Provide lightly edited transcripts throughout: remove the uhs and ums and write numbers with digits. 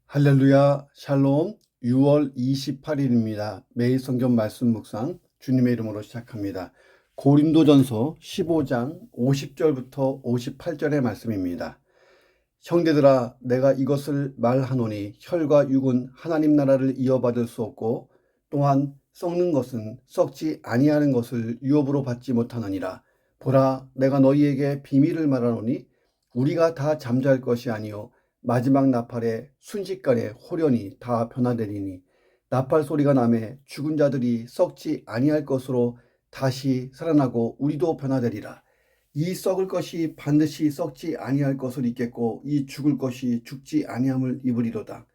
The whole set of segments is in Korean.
할렐루야, 샬롬. 6월 28일입니다. 매일 성경 말씀 묵상 주님의 이름으로 시작합니다. 고린도전서 15장 50절부터 58절의 말씀입니다. 형제들아, 내가 이것을 말하노니 혈과 육은 하나님 나라를 이어받을 수 없고 또한 썩는 것은 썩지 아니하는 것을 유업으로 받지 못하느니라. 보라, 내가 너희에게 비밀을 말하노니 우리가 다 잠잘 것이 아니요 마지막 나팔에 순식간에 호련히 다 변화되리니 나팔 소리가 나매 죽은 자들이 썩지 아니할 것으로 다시 살아나고 우리도 변화되리라. 이 썩을 것이 반드시 썩지 아니할 것을 입겠고 이 죽을 것이 죽지 아니함을 입으리로다.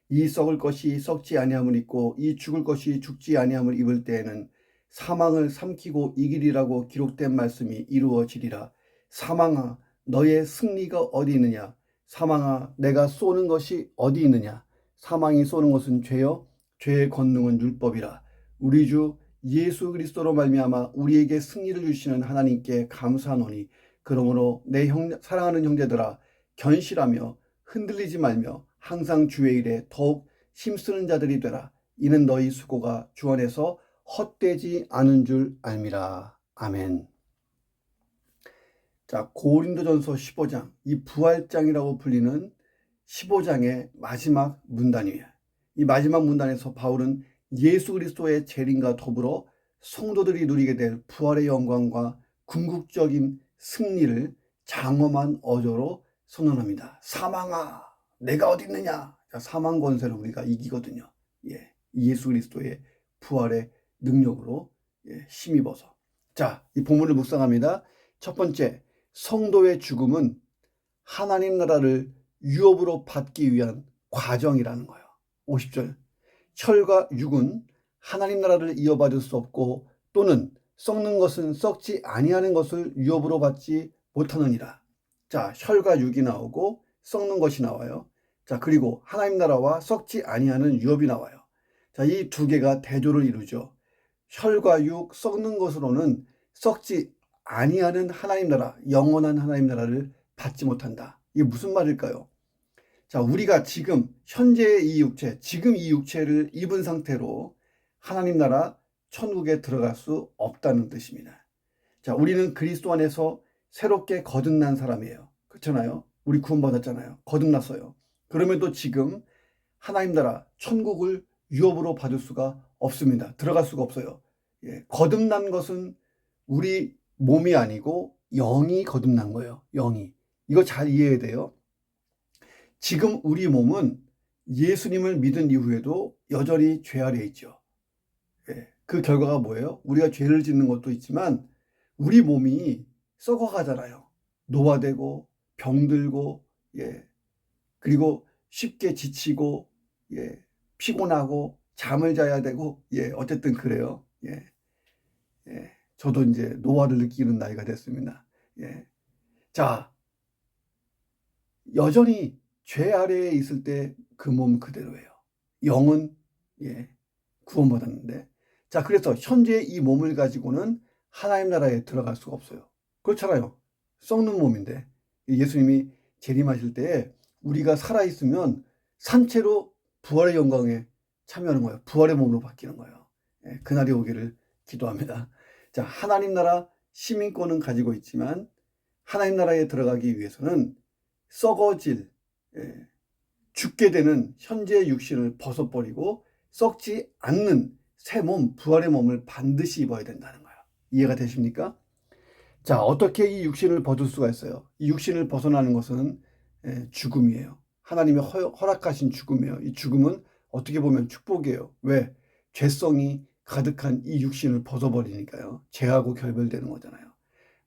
이 썩을 것이 썩지 아니함을 입고 이 죽을 것이 죽지 아니함을 입을 때에는 사망을 삼키고 이기리라고 기록된 말씀이 이루어지리라. 사망아, 너의 승리가 어디 있느냐? 사망아, 내가 쏘는 것이 어디 있느냐? 사망이 쏘는 것은 죄요, 죄의 권능은 율법이라. 우리 주 예수 그리스도로 말미암아 우리에게 승리를 주시는 하나님께 감사하노니 그러므로 내 사랑하는 형제들아, 견실하며 흔들리지 말며 항상 주의 일에 더욱 힘쓰는 자들이 되라. 이는 너희 수고가 주 안에서 헛되지 않은 줄 알미라. 아멘. 자, 고린도전서 15장, 이 부활장이라고 불리는 15장의 마지막 문단이에요. 이 마지막 문단에서 바울은 예수 그리스도의 재림과 더불어 성도들이 누리게 될 부활의 영광과 궁극적인 승리를 장엄한 어조로 선언합니다. 사망아, 내가 어디 있느냐? 자, 사망 권세를 우리가 이기거든요. 예수 그리스도의 부활의 능력으로 힘입어서. 자, 이 본문을 묵상합니다. 첫 번째, 성도의 죽음은 하나님 나라를 유업으로 받기 위한 과정이라는 거예요. 50절. 혈과 육은 하나님 나라를 이어받을 수 없고 또는 썩는 것은 썩지 아니하는 것을 유업으로 받지 못하느니라. 자, 혈과 육이 나오고 썩는 것이 나와요. 자, 그리고 하나님 나라와 썩지 아니하는 유업이 나와요. 자, 이 두 개가 대조를 이루죠. 혈과 육, 썩는 것으로는 썩지 아니하는 하나님 나라, 영원한 하나님 나라를 받지 못한다. 이게 무슨 말일까요? 자, 우리가 지금 현재의 이 육체, 지금 이 육체를 입은 상태로 하나님 나라 천국에 들어갈 수 없다는 뜻입니다. 자, 우리는 그리스도 안에서 새롭게 거듭난 사람이에요. 그렇잖아요? 우리 구원받았잖아요. 거듭났어요. 그럼에도 지금 하나님 나라 천국을 유업으로 받을 수가 없습니다. 들어갈 수가 없어요. 거듭난 것은 우리 몸이 아니고 영이 거듭난 거예요. 영이. 이거 잘 이해해야 돼요. 지금 우리 몸은 예수님을 믿은 이후에도 여전히 죄 아래에 있죠. 그 결과가 뭐예요? 우리가 죄를 짓는 것도 있지만 우리 몸이 썩어가잖아요. 노화되고 병들고 그리고 쉽게 지치고 피곤하고 잠을 자야 되고 어쨌든 그래요. 저도 이제 노화를 느끼는 나이가 됐습니다. 자, 여전히 죄 아래에 있을 때 그 몸 그대로예요. 영은 구원받았는데, 자, 그래서 현재 이 몸을 가지고는 하나님 나라에 들어갈 수가 없어요. 그렇잖아요. 썩는 몸인데 예수님이 재림하실 때 우리가 살아있으면 산채로 부활의 영광에 참여하는 거예요. 부활의 몸으로 바뀌는 거예요. 그날이 오기를 기도합니다. 자, 하나님 나라 시민권은 가지고 있지만 하나님 나라에 들어가기 위해서는 썩어질, 죽게 되는 현재의 육신을 벗어버리고 썩지 않는 새 몸, 부활의 몸을 반드시 입어야 된다는 거예요. 이해가 되십니까? 자, 어떻게 이 육신을 벗을 수가 있어요? 이 육신을 벗어나는 것은 죽음이에요. 하나님이 허락하신 죽음이에요. 이 죽음은 어떻게 보면 축복이에요. 왜? 죄성이 가득한 이 육신을 벗어버리니까요. 죄하고 결별되는 거잖아요.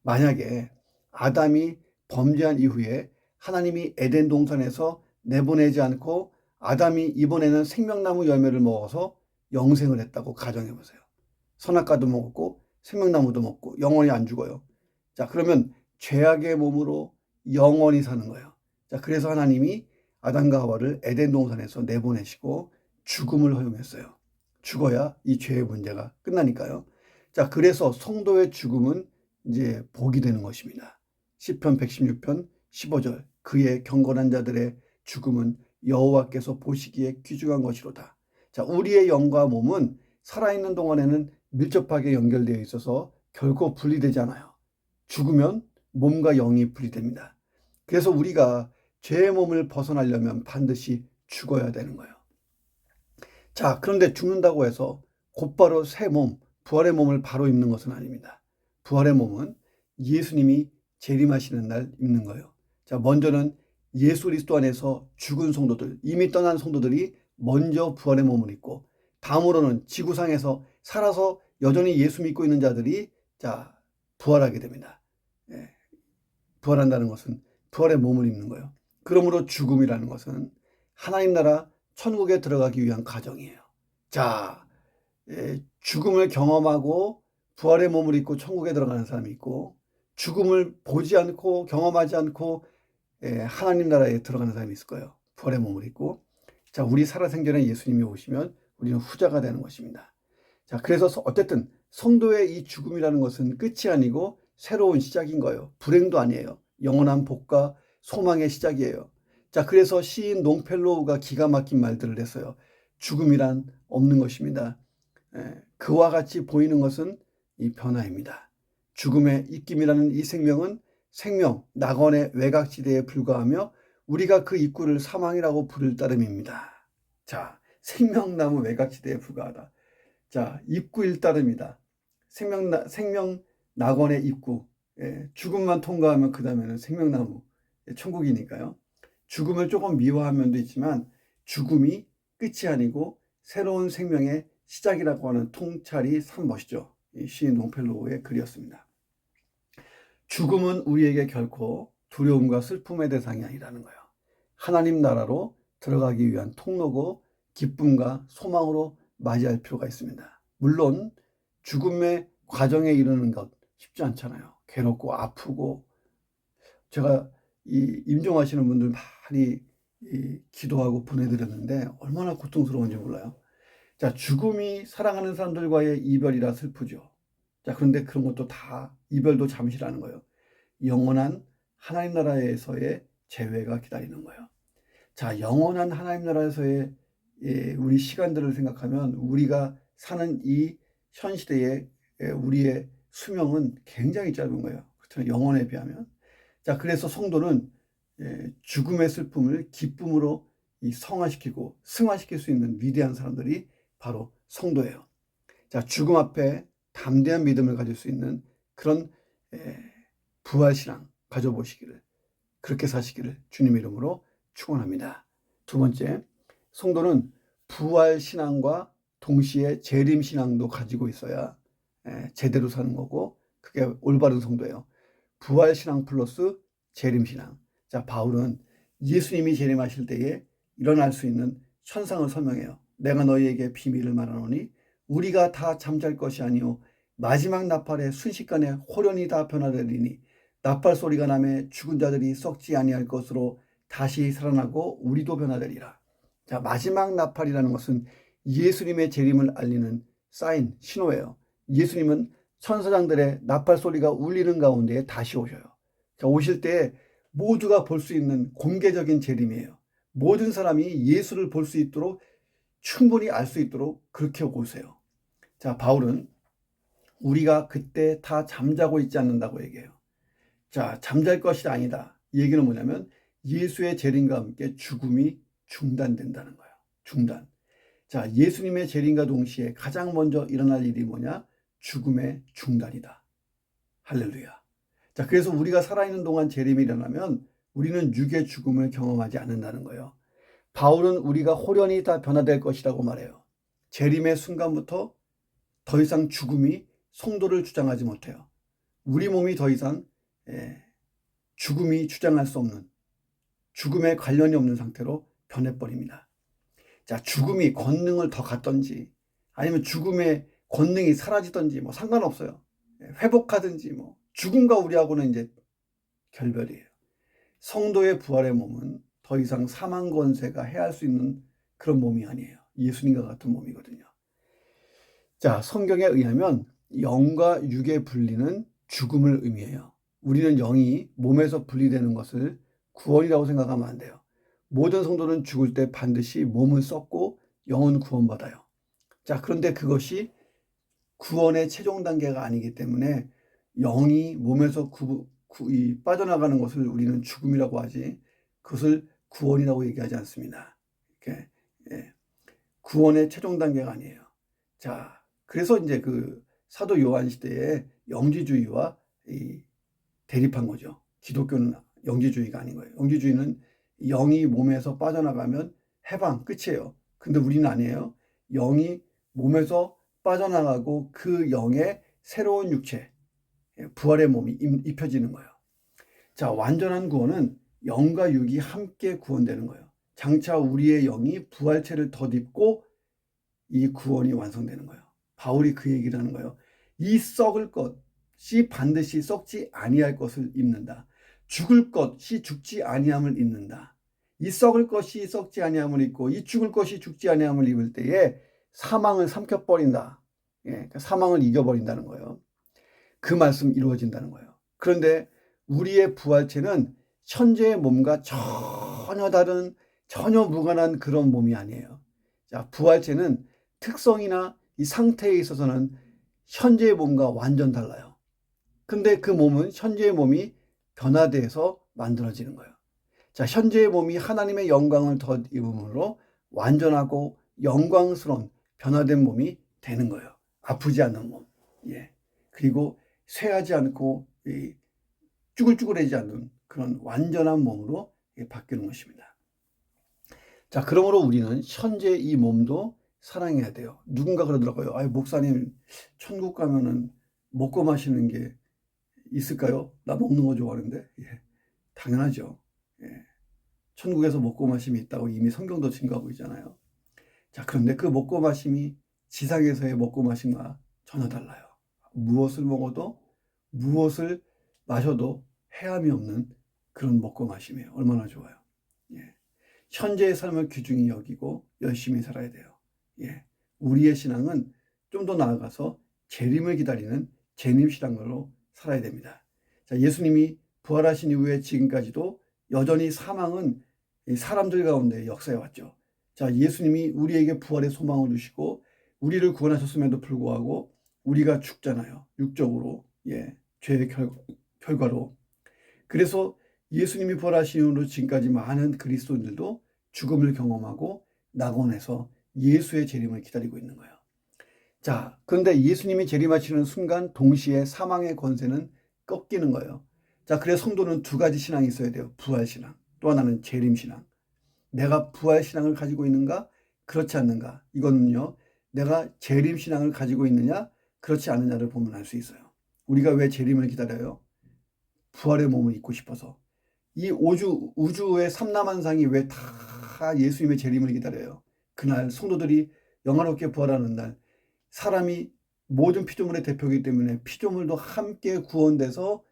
만약에 아담이 범죄한 이후에 하나님이 에덴 동산에서 내보내지 않고 아담이 이번에는 생명나무 열매를 먹어서 영생을 했다고 가정해보세요. 선악과도 먹었고 생명나무도 먹고 영원히 안 죽어요. 자, 그러면 죄악의 몸으로 영원히 사는 거예요. 자, 그래서 하나님이 아담과 하와를 에덴 동산에서 내보내시고 죽음을 허용했어요. 죽어야 이 죄의 문제가 끝나니까요. 자, 그래서 성도의 죽음은 이제 복이 되는 것입니다. 시편 116편 15절. 그의 경건한 자들의 죽음은 여호와께서 보시기에 귀중한 것이로다. 자, 우리의 영과 몸은 살아있는 동안에는 밀접하게 연결되어 있어서 결코 분리되지 않아요. 죽으면 몸과 영이 분리됩니다. 그래서 우리가 죄의 몸을 벗어나려면 반드시 죽어야 되는 거예요. 자, 그런데 죽는다고 해서 곧바로 새 몸, 부활의 몸을 바로 입는 것은 아닙니다. 부활의 몸은 예수님이 재림하시는 날 입는 거예요. 자, 먼저는 예수 그리스도 안에서 죽은 성도들, 이미 떠난 성도들이 먼저 부활의 몸을 입고, 다음으로는 지구상에서 살아서 여전히 예수 믿고 있는 자들이 자, 부활하게 됩니다. 예, 부활한다는 것은 부활의 몸을 입는 거예요. 그러므로 죽음이라는 것은 하나님 나라 천국에 들어가기 위한 과정이에요. 자, 죽음을 경험하고 부활의 몸을 입고 천국에 들어가는 사람이 있고, 죽음을 보지 않고 경험하지 않고 하나님 나라에 들어가는 사람이 있을 거예요. 부활의 몸을 입고. 자, 우리 살아생전에 예수님이 오시면 우리는 후자가 되는 것입니다. 자, 그래서 어쨌든 성도의 이 죽음이라는 것은 끝이 아니고 새로운 시작인 거예요. 불행도 아니에요. 영원한 복과 소망의 시작이에요. 자, 그래서 시인 롱펠로우가 기가 막힌 말들을 했어요. 죽음이란 없는 것입니다. 그와 같이 보이는 것은 이 변화입니다. 죽음의 입김이라는 이 생명은 생명, 낙원의 외곽지대에 불과하며 우리가 그 입구를 사망이라고 부를 따름입니다. 자, 생명나무 외곽지대에 불과하다. 자, 입구일 따름이다. 생명 낙원의 입구. 죽음만 통과하면 그 다음에는 생명나무, 천국이니까요. 죽음을 조금 미워한 면도 있지만 죽음이 끝이 아니고 새로운 생명의 시작이라고 하는 통찰이 참 멋있죠. 이 시인 롱펠로우의 글이었습니다. 죽음은 우리에게 결코 두려움과 슬픔의 대상이 아니라는 거예요. 하나님 나라로 들어가기 위한 통로고 기쁨과 소망으로 맞이할 필요가 있습니다. 물론 죽음의 과정에 이르는 것 쉽지 않잖아요. 괴롭고 아프고, 제가 이 임종하시는 분들 많이 기도하고 보내드렸는데 얼마나 고통스러운지 몰라요. 자, 죽음이 사랑하는 사람들과의 이별이라 슬프죠. 자, 그런데 그런 것도 다 이별도 잠시라는 거예요. 영원한 하나님 나라에서의 재회가 기다리는 거예요. 자, 영원한 하나님 나라에서의 우리 시간들을 생각하면 우리가 사는 이 현 시대의 우리의 수명은 굉장히 짧은 거예요. 그렇죠? 영원에 비하면. 자, 그래서 성도는 죽음의 슬픔을 기쁨으로 성화시키고 승화시킬 수 있는 위대한 사람들이 바로 성도예요. 자, 죽음 앞에 담대한 믿음을 가질 수 있는 그런 부활신앙 가져보시기를, 그렇게 사시기를 주님의 이름으로 축원합니다. 두 번째, 성도는 부활신앙과 동시에 재림신앙도 가지고 있어야 제대로 사는 거고, 그게 올바른 성도예요. 부활신앙 플러스 재림신앙. 자, 바울은 예수님이 재림하실 때에 일어날 수 있는 현상을 설명해요. 내가 너희에게 비밀을 말하노니 우리가 다 잠잘 것이 아니요 마지막 나팔에 순식간에 호련히 다 변화되리니 나팔 소리가 나매 죽은 자들이 썩지 아니할 것으로 다시 살아나고 우리도 변화되리라. 자, 마지막 나팔이라는 것은 예수님의 재림을 알리는 사인, 신호예요. 예수님은 천사장들의 나팔 소리가 울리는 가운데 다시 오셔요. 자, 오실 때 모두가 볼 수 있는 공개적인 재림이에요. 모든 사람이 예수를 볼 수 있도록, 충분히 알 수 있도록 그렇게 오세요. 자, 바울은 우리가 그때 다 잠자고 있지 않는다고 얘기해요. 자, 잠잘 것이 아니다. 이 얘기는 뭐냐면 예수의 재림과 함께 죽음이 중단된다는 거예요. 중단. 자, 예수님의 재림과 동시에 가장 먼저 일어날 일이 뭐냐? 죽음의 중단이다. 할렐루야. 자, 그래서 우리가 살아있는 동안 재림이 일어나면 우리는 육의 죽음을 경험하지 않는다는 거예요. 바울은 우리가 호련히 다 변화될 것이라고 말해요. 재림의 순간부터 더 이상 죽음이 성도를 주장하지 못해요. 우리 몸이 더 이상 죽음이 주장할 수 없는, 죽음에 관련이 없는 상태로 변해버립니다. 자, 죽음이 권능을 더 갖던지 아니면 죽음의 권능이 사라지던지 뭐 상관없어요. 회복하든지 뭐 죽음과 우리하고는 이제 결별이에요. 성도의 부활의 몸은 더 이상 사망 권세가 해할 수 있는 그런 몸이 아니에요. 예수님과 같은 몸이거든요. 자, 성경에 의하면 영과 육의 분리는 죽음을 의미해요. 우리는 영이 몸에서 분리되는 것을 구원이라고 생각하면 안 돼요. 모든 성도는 죽을 때 반드시 몸은 썩고 영은 구원받아요. 자, 그런데 그것이 구원의 최종 단계가 아니기 때문에 영이 몸에서 빠져나가는 것을 우리는 죽음이라고 하지, 그것을 구원이라고 얘기하지 않습니다. 이렇게, 예. 구원의 최종 단계가 아니에요. 자, 그래서 이제 그 사도 요한 시대에 영지주의와 대립한 거죠. 기독교는 영지주의가 아닌 거예요. 영지주의는 영이 몸에서 빠져나가면 해방, 끝이에요. 근데 우리는 아니에요. 영이 몸에서 빠져나가고 그 영의 새로운 육체, 부활의 몸이 입혀지는 거예요. 자, 완전한 구원은 영과 육이 함께 구원되는 거예요. 장차 우리의 영이 부활체를 덧입고 이 구원이 완성되는 거예요. 바울이 그 얘기를 하는 거예요. 이 썩을 것이 반드시 썩지 아니할 것을 입는다. 죽을 것이 죽지 아니함을 입는다. 이 썩을 것이 썩지 아니함을 입고 이 죽을 것이 죽지 아니함을 입을 때에 사망을 삼켜버린다. 예, 그러니까 사망을 이겨버린다는 거예요. 그 말씀 이루어진다는 거예요. 그런데 우리의 부활체는 현재의 몸과 전혀 다른, 전혀 무관한 그런 몸이 아니에요. 자, 부활체는 특성이나 이 상태에 있어서는 현재의 몸과 완전 달라요. 근데 그 몸은 현재의 몸이 변화돼서 만들어지는 거예요. 자, 현재의 몸이 하나님의 영광을 덧입음으로 완전하고 영광스러운 변화된 몸이 되는 거예요. 아프지 않는 몸. 예. 그리고 쇠하지 않고 쭈글쭈글해지지 않는 그런 완전한 몸으로 바뀌는 것입니다. 자, 그러므로 우리는 현재 이 몸도 사랑해야 돼요. 누군가 그러더라고요. 아유, 목사님, 천국 가면은 먹고 마시는 게 있을까요? 나 먹는 거 좋아하는데. 예, 당연하죠. 예, 천국에서 먹고 마심이 있다고 이미 성경도 증거하고 있잖아요. 자, 그런데 그 먹고 마심이 지상에서의 먹고 마심과 전혀 달라요. 무엇을 먹어도 무엇을 마셔도 해함이 없는 그런 먹고 마심이에요. 얼마나 좋아요. 예. 현재의 삶을 귀중히 여기고 열심히 살아야 돼요. 예. 우리의 신앙은 좀 더 나아가서 재림을 기다리는 재림신앙으로 살아야 됩니다. 자, 예수님이 부활하신 이후에 지금까지도 여전히 사망은 사람들 가운데 역사해 왔죠. 자, 예수님이 우리에게 부활의 소망을 주시고 우리를 구원하셨음에도 불구하고 우리가 죽잖아요. 육적으로. 예. 죄의 결과로. 그래서 예수님이 부활하신 이후로 지금까지 많은 그리스도인들도 죽음을 경험하고 낙원에서 예수의 재림을 기다리고 있는 거예요. 자, 그런데 예수님이 재림하시는 순간 동시에 사망의 권세는 꺾이는 거예요. 자, 그래서 성도는 두 가지 신앙이 있어야 돼요. 부활신앙, 또 하나는 재림신앙. 내가 부활신앙을 가지고 있는가? 그렇지 않는가? 이거는요, 내가 재림신앙을 가지고 있느냐? 그렇지 않느냐를 보면 알 수 있어요. 우리가 왜 재림을 기다려요? 부활의 몸을 입고 싶어서. 이 우주의 삼라만상이 왜 다 예수님의 재림을 기다려요? 그날 성도들이 영화롭게 부활하는 날, 사람이 모든 피조물의 대표이기 때문에 피조물도 함께 구원돼서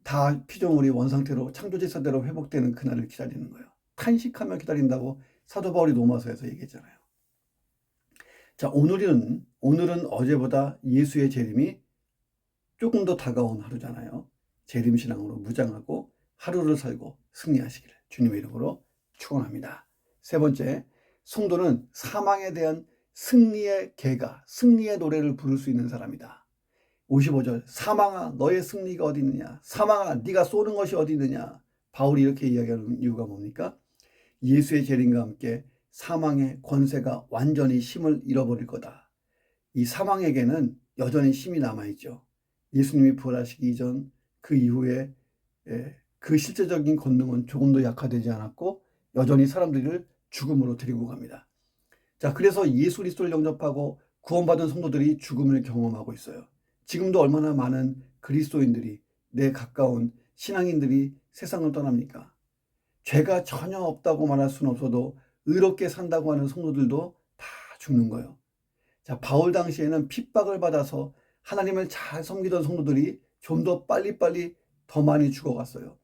다 피조물이 원상태로 창조제사대로 회복되는 그날을 기다리는 거예요. 탄식하며 기다린다고 사도 바울이 로마서에서 얘기했잖아요. 자, 오늘은 어제보다 예수의 재림이 조금 더 다가온 하루잖아요. 재림신앙으로 무장하고 하루를 살고 승리하시기를 주님의 이름으로 축원합니다. 세 번째, 성도는 사망에 대한 승리의 계가, 승리의 노래를 부를 수 있는 사람이다. 55절, 사망아 너의 승리가 어디 있느냐? 사망아 네가 쏘는 것이 어디 있느냐? 바울이 이렇게 이야기하는 이유가 뭡니까? 예수의 재림과 함께 사망의 권세가 완전히 힘을 잃어버릴 거다. 이 사망에게는 여전히 힘이 남아있죠. 예수님이 부활하시기 이전 그 이후에 그 실제적인 권능은 조금도 약화되지 않았고 여전히 사람들을 죽음으로 데리고 갑니다. 자, 그래서 예수 그리스도를 영접하고 구원받은 성도들이 죽음을 경험하고 있어요. 지금도 얼마나 많은 그리스도인들이, 내 가까운 신앙인들이 세상을 떠납니까? 죄가 전혀 없다고 말할 수는 없어도 의롭게 산다고 하는 성도들도 다 죽는 거예요. 자, 바울 당시에는 핍박을 받아서 하나님을 잘 섬기던 성도들이 좀 더 빨리빨리 더 많이 죽어갔어요.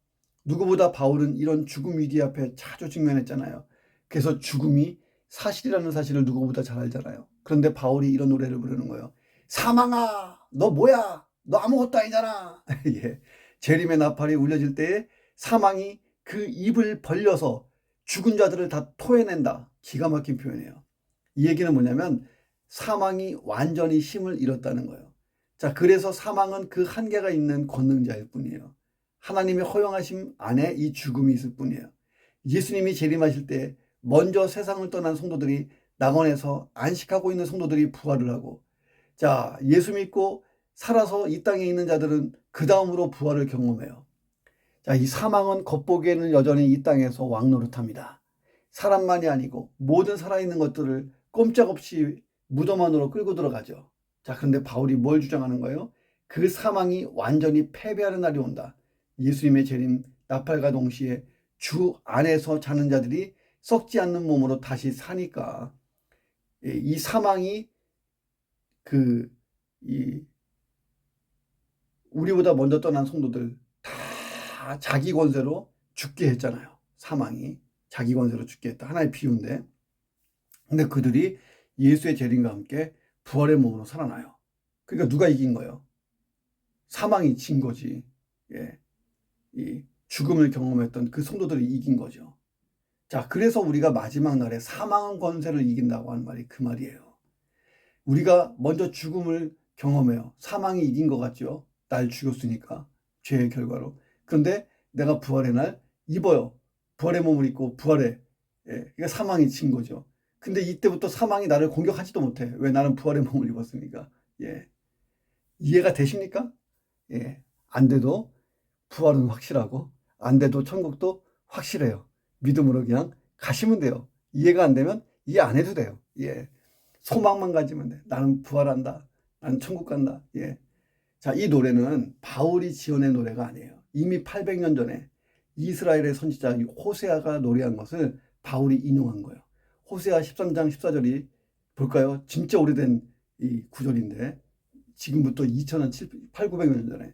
누구보다 바울은 이런 죽음 위기 앞에 자주 직면했잖아요. 그래서 죽음이 사실이라는 사실을 누구보다 잘 알잖아요. 그런데 바울이 이런 노래를 부르는 거예요. 사망아, 너 뭐야? 너 아무것도 아니잖아. 예. 재림의 나팔이 울려질 때에 사망이 그 입을 벌려서 죽은 자들을 다 토해낸다. 기가 막힌 표현이에요. 이 얘기는 뭐냐면 사망이 완전히 힘을 잃었다는 거예요. 자, 그래서 사망은 그 한계가 있는 권능자일 뿐이에요. 하나님의 허용하심 안에 이 죽음이 있을 뿐이에요. 예수님이 재림하실 때 먼저 세상을 떠난 성도들이 낙원에서 안식하고 있는 성도들이 부활을 하고, 자, 예수 믿고 살아서 이 땅에 있는 자들은 그 다음으로 부활을 경험해요. 자, 이 사망은 겉보기에는 여전히 이 땅에서 왕노릇합니다. 사람만이 아니고 모든 살아있는 것들을 꼼짝없이 무덤 안으로 끌고 들어가죠. 자, 그런데 바울이 뭘 주장하는 거예요? 그 사망이 완전히 패배하는 날이 온다. 예수님의 재림 나팔과 동시에 주 안에서 자는 자들이 썩지 않는 몸으로 다시 사니까 이 사망이 우리보다 먼저 떠난 성도들 다 자기 권세로 죽게 했잖아요. 사망이 자기 권세로 죽게 했다. 하나의 비유인데, 근데 그들이 예수의 재림과 함께 부활의 몸으로 살아나요. 그러니까 누가 이긴 거예요? 사망이 진 거지. 예. 이 죽음을 경험했던 그 성도들이 이긴 거죠. 자, 그래서 우리가 마지막 날에 사망의 권세를 이긴다고 하는 말이 그 말이에요. 우리가 먼저 죽음을 경험해요. 사망이 이긴 것 같죠? 날 죽였으니까, 죄의 결과로. 그런데 내가 부활의 날 입어요. 부활의 몸을 입고 부활해. 예, 그러니까 사망이 진 거죠. 근데 이때부터 사망이 나를 공격하지도 못해. 왜? 나는 부활의 몸을 입었으니까. 예. 이해가 되십니까? 예. 안 돼도 부활은 확실하고, 안 돼도 천국도 확실해요. 믿음으로 그냥 가시면 돼요. 이해가 안 되면 이해 안 해도 돼요. 예. 소망만 가지면 돼. 나는 부활한다. 나는 천국 간다. 예. 자, 이 노래는 바울이 지어낸 노래가 아니에요. 이미 800년 전에 이스라엘의 선지자 호세아가 노래한 것을 바울이 인용한 거예요. 호세아 13장 14절이 볼까요? 진짜 오래된 이 구절인데, 지금부터 2000년 8, 900년 전에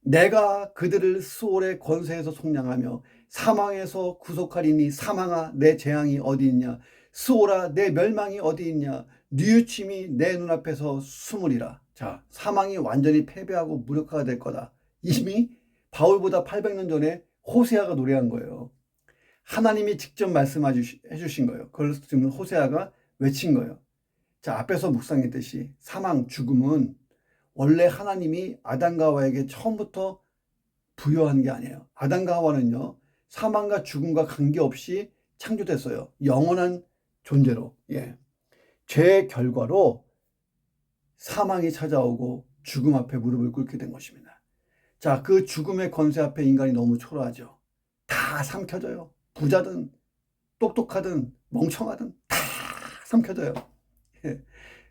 내가 그들을 수월의 권세에서 속량하며 사망에서 구속하리니 사망아 내 재앙이 어디 있냐, 수월아 내 멸망이 어디 있냐, 뉘우침이 내 눈앞에서 숨으리라. 자, 사망이 완전히 패배하고 무력화가 될 거다. 이미 바울보다 800년 전에 호세아가 노래한 거예요. 하나님이 직접 말씀해 주신 거예요. 그걸 지금 호세아가 외친 거예요. 자, 앞에서 묵상했듯이 사망, 죽음은 원래 하나님이 아담과 하와에게 처음부터 부여한 게 아니에요. 아담과 하와는요, 사망과 죽음과 관계없이 창조됐어요. 영원한 존재로. 예. 죄의 결과로 사망이 찾아오고 죽음 앞에 무릎을 꿇게 된 것입니다. 자, 그 죽음의 권세 앞에 인간이 너무 초라하죠. 다 삼켜져요. 부자든 똑똑하든 멍청하든 다 삼켜져요. 예.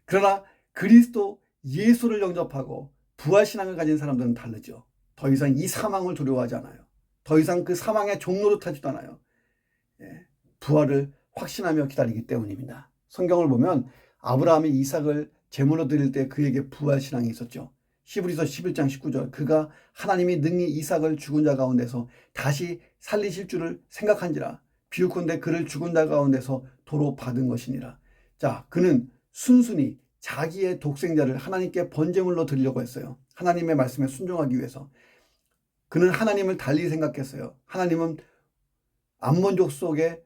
그러나 그리스도 예수를 영접하고 부활신앙을 가진 사람들은 다르죠. 더 이상 이 사망을 두려워하지 않아요. 더 이상 그 사망의 종로를 타지도 않아요. 예. 부활을 확신하며 기다리기 때문입니다. 성경을 보면 아브라함이 이삭을 제물로 드릴 때 그에게 부활신앙이 있었죠. 히브리서 11장 19절, 그가 하나님이 능히 이삭을 죽은 자 가운데서 다시 살리실 줄을 생각한지라 비유컨대 그를 죽은 자 가운데서 도로 받은 것이니라. 자, 그는 순순히 자기의 독생자를 하나님께 번제물로 드리려고 했어요. 하나님의 말씀에 순종하기 위해서. 그는 하나님을 달리 생각했어요. 하나님은 암몬족 속의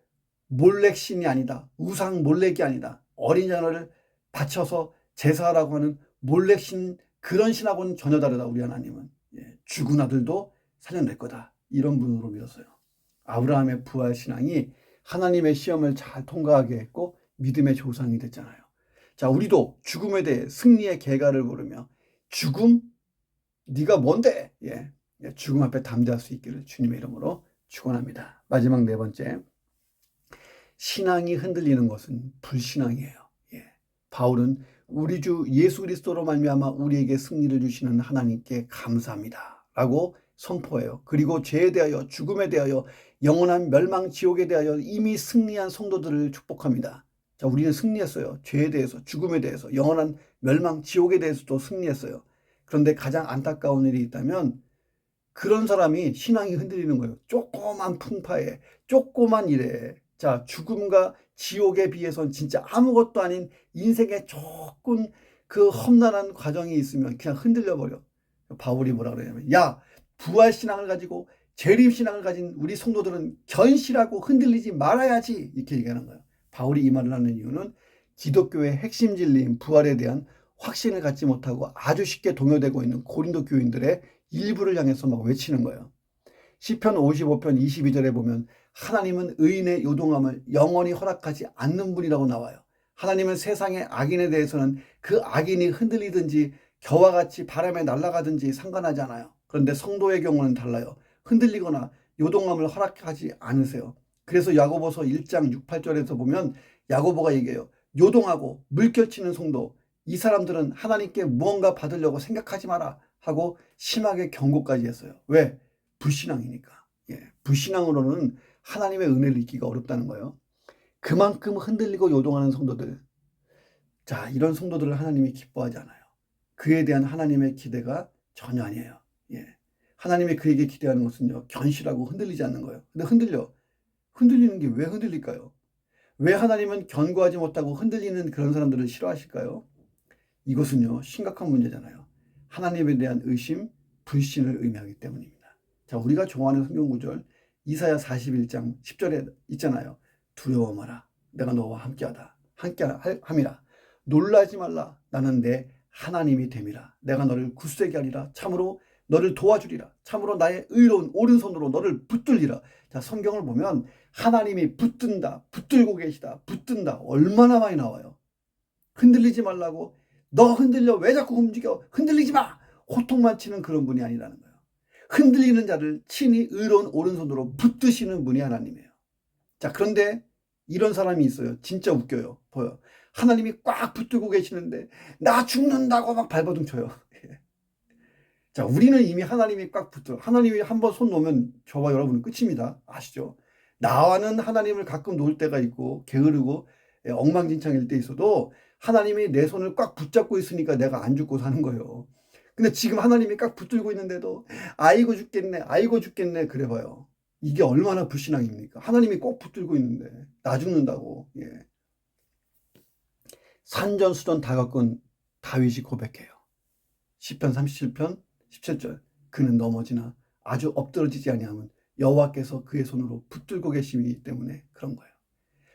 몰렉 신이 아니다. 우상 몰렉이 아니다. 어린 자녀를 바쳐서 제사하라고 하는 몰렉 신, 그런 신하고는 전혀 다르다. 우리 하나님은. 예, 죽은 아들도 살려낼 거다. 이런 분으로 믿었어요. 아브라함의 부활 신앙이 하나님의 시험을 잘 통과하게 했고 믿음의 조상이 됐잖아요. 자, 우리도 죽음에 대해 승리의 계가를 모르며 죽음, 네가 뭔데? 예, 죽음 앞에 담대할 수 있기를 주님의 이름으로 축원합니다. 마지막 네 번째, 신앙이 흔들리는 것은 불신앙이에요. 예, 바울은 우리 주 예수 그리스도로 말미암아 우리에게 승리를 주시는 하나님께 감사합니다 라고 선포해요. 그리고 죄에 대하여, 죽음에 대하여, 영원한 멸망 지옥에 대하여 이미 승리한 성도들을 축복합니다. 자, 우리는 승리했어요. 죄에 대해서, 죽음에 대해서, 영원한 멸망 지옥에 대해서도 승리했어요. 그런데 가장 안타까운 일이 있다면 그런 사람이 신앙이 흔들리는 거예요. 조그만 풍파에, 조그만 일에. 자, 죽음과 지옥에 비해선 진짜 아무것도 아닌 인생에 조금 그 험난한 과정이 있으면 그냥 흔들려 버려. 바울이 뭐라 그러냐면, 야, 부활신앙을 가지고 재림신앙을 가진 우리 성도들은 견실하고 흔들리지 말아야지, 이렇게 얘기하는 거예요. 바울이 이 말을 하는 이유는 기독교의 핵심 진리인 부활에 대한 확신을 갖지 못하고 아주 쉽게 동요되고 있는 고린도 교인들의 일부를 향해서 막 외치는 거예요. 시편 55편 22절에 보면 하나님은 의인의 요동함을 영원히 허락하지 않는 분이라고 나와요. 하나님은 세상의 악인에 대해서는 그 악인이 흔들리든지 겨와 같이 바람에 날아가든지 상관하지 않아요. 그런데 성도의 경우는 달라요. 흔들리거나 요동함을 허락하지 않으세요. 그래서 야고보서 1장 6, 8절에서 보면 야고보가 얘기해요. 요동하고 물결치는 성도, 이 사람들은 하나님께 무언가 받으려고 생각하지 마라 하고 심하게 경고까지 했어요. 왜? 불신앙이니까. 불신앙으로는 하나님의 은혜를 잊기가 어렵다는 거예요. 그만큼 흔들리고 요동하는 성도들, 자, 이런 성도들을 하나님이 기뻐하지 않아요. 그에 대한 하나님의 기대가 전혀 아니에요. 하나님이 그에게 기대하는 것은요, 견실하고 흔들리지 않는 거예요. 근데 흔들리는 게 왜 흔들릴까요? 왜 하나님은 견고하지 못하고 흔들리는 그런 사람들을 싫어하실까요? 이것은요, 심각한 문제잖아요. 하나님에 대한 의심, 불신을 의미하기 때문입니다. 자, 우리가 좋아하는 성경 구절 이사야 41장 10절에 있잖아요. 두려워 마라. 내가 너와 함께함이라. 놀라지 말라. 나는 내 하나님이 됨이라. 내가 너를 굳세게 하리라. 참으로 너를 도와주리라. 참으로 나의 의로운 오른손으로 너를 붙들리라. 자, 성경을 보면 하나님이 붙든다, 붙들고 계시다, 붙든다 얼마나 많이 나와요. 흔들리지 말라고. 너 흔들려. 왜 자꾸 움직여? 흔들리지 마. 호통만 치는 그런 분이 아니라는 거예요. 흔들리는 자를 친히 의로운 오른손으로 붙드시는 분이 하나님이에요. 자, 그런데 이런 사람이 있어요. 진짜 웃겨요. 보여. 하나님이 꽉 붙들고 계시는데 나 죽는다고 막 발버둥 쳐요. 자, 우리는 이미 하나님이 꽉 붙들어. 하나님이 한번 손 놓으면 저와 여러분은 끝입니다. 아시죠? 나와는 하나님을 가끔 놓을 때가 있고 게으르고 엉망진창일 때 있어도 하나님이 내 손을 꽉 붙잡고 있으니까 내가 안 죽고 사는 거예요. 근데 지금 하나님이 꽉 붙들고 있는데도 아이고 죽겠네 그래 봐요. 이게 얼마나 불신앙입니까? 하나님이 꼭 붙들고 있는데 나 죽는다고. 산전수전 다 겪은 다윗이 고백해요. 시편 37편 17절. 그는 넘어지나 아주 엎드러지지 아니하면 여호와께서 그의 손으로 붙들고 계시기 때문에 그런 거예요.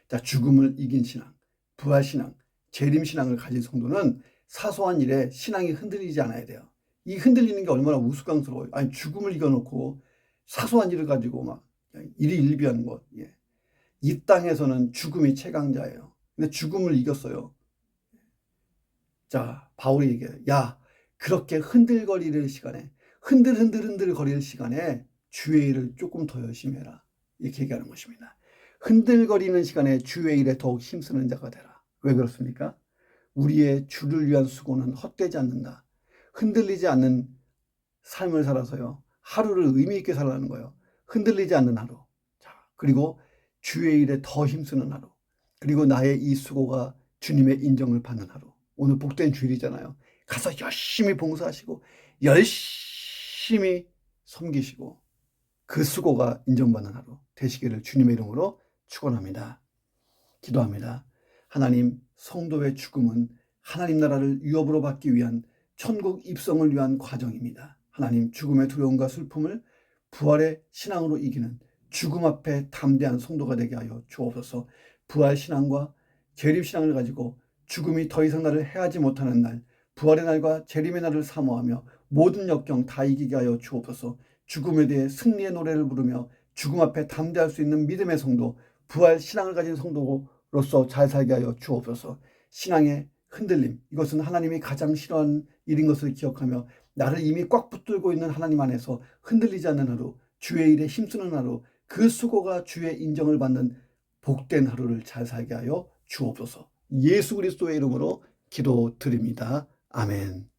자, 죽음을 이긴 신앙, 부활신앙, 재림신앙을 가진 성도는 사소한 일에 신앙이 흔들리지 않아야 돼요. 이 흔들리는 게 얼마나 우스꽝스러워요. 아니, 죽음을 이겨놓고 사소한 일을 가지고 막 일희일비하는 것. 이 땅에서는 죽음이 최강자예요. 근데 죽음을 이겼어요. 자, 바울이 얘기해요. 야, 그렇게 흔들거리는 시간에, 흔들 거릴 시간에 주의 일을 조금 더 열심히 해라. 이렇게 얘기하는 것입니다. 흔들거리는 시간에 주의 일에 더욱 힘쓰는 자가 되라. 왜 그렇습니까? 우리의 주를 위한 수고는 헛되지 않는다. 흔들리지 않는 삶을 살아서요, 하루를 의미 있게 살라는 거예요. 흔들리지 않는 하루. 자, 그리고 주의 일에 더 힘쓰는 하루. 그리고 나의 이 수고가 주님의 인정을 받는 하루. 오늘 복된 주일이잖아요. 가서 열심히 봉사하시고 열심히 섬기시고 그 수고가 인정받는 하루 되시기를 주님의 이름으로 축원합니다. 기도합니다. 하나님, 성도의 죽음은 하나님 나라를 유업으로 받기 위한 천국 입성을 위한 과정입니다. 하나님, 죽음의 두려움과 슬픔을 부활의 신앙으로 이기는 죽음 앞에 담대한 성도가 되게 하여 주옵소서. 부활 신앙과 재림 신앙을 가지고 죽음이 더 이상 나를 해하지 못하는 날, 부활의 날과 재림의 날을 사모하며 모든 역경 다 이기게 하여 주옵소서. 죽음에 대해 승리의 노래를 부르며 죽음 앞에 담대할 수 있는 믿음의 성도, 부활 신앙을 가진 성도로서 잘 살게 하여 주옵소서. 신앙의 흔들림, 이것은 하나님이 가장 싫어하는 일인 것을 기억하며 나를 이미 꽉 붙들고 있는 하나님 안에서 흔들리지 않는 하루, 주의 일에 힘쓰는 하루, 그 수고가 주의 인정을 받는 복된 하루를 잘 살게 하여 주옵소서. 예수 그리스도의 이름으로 기도드립니다. 아멘.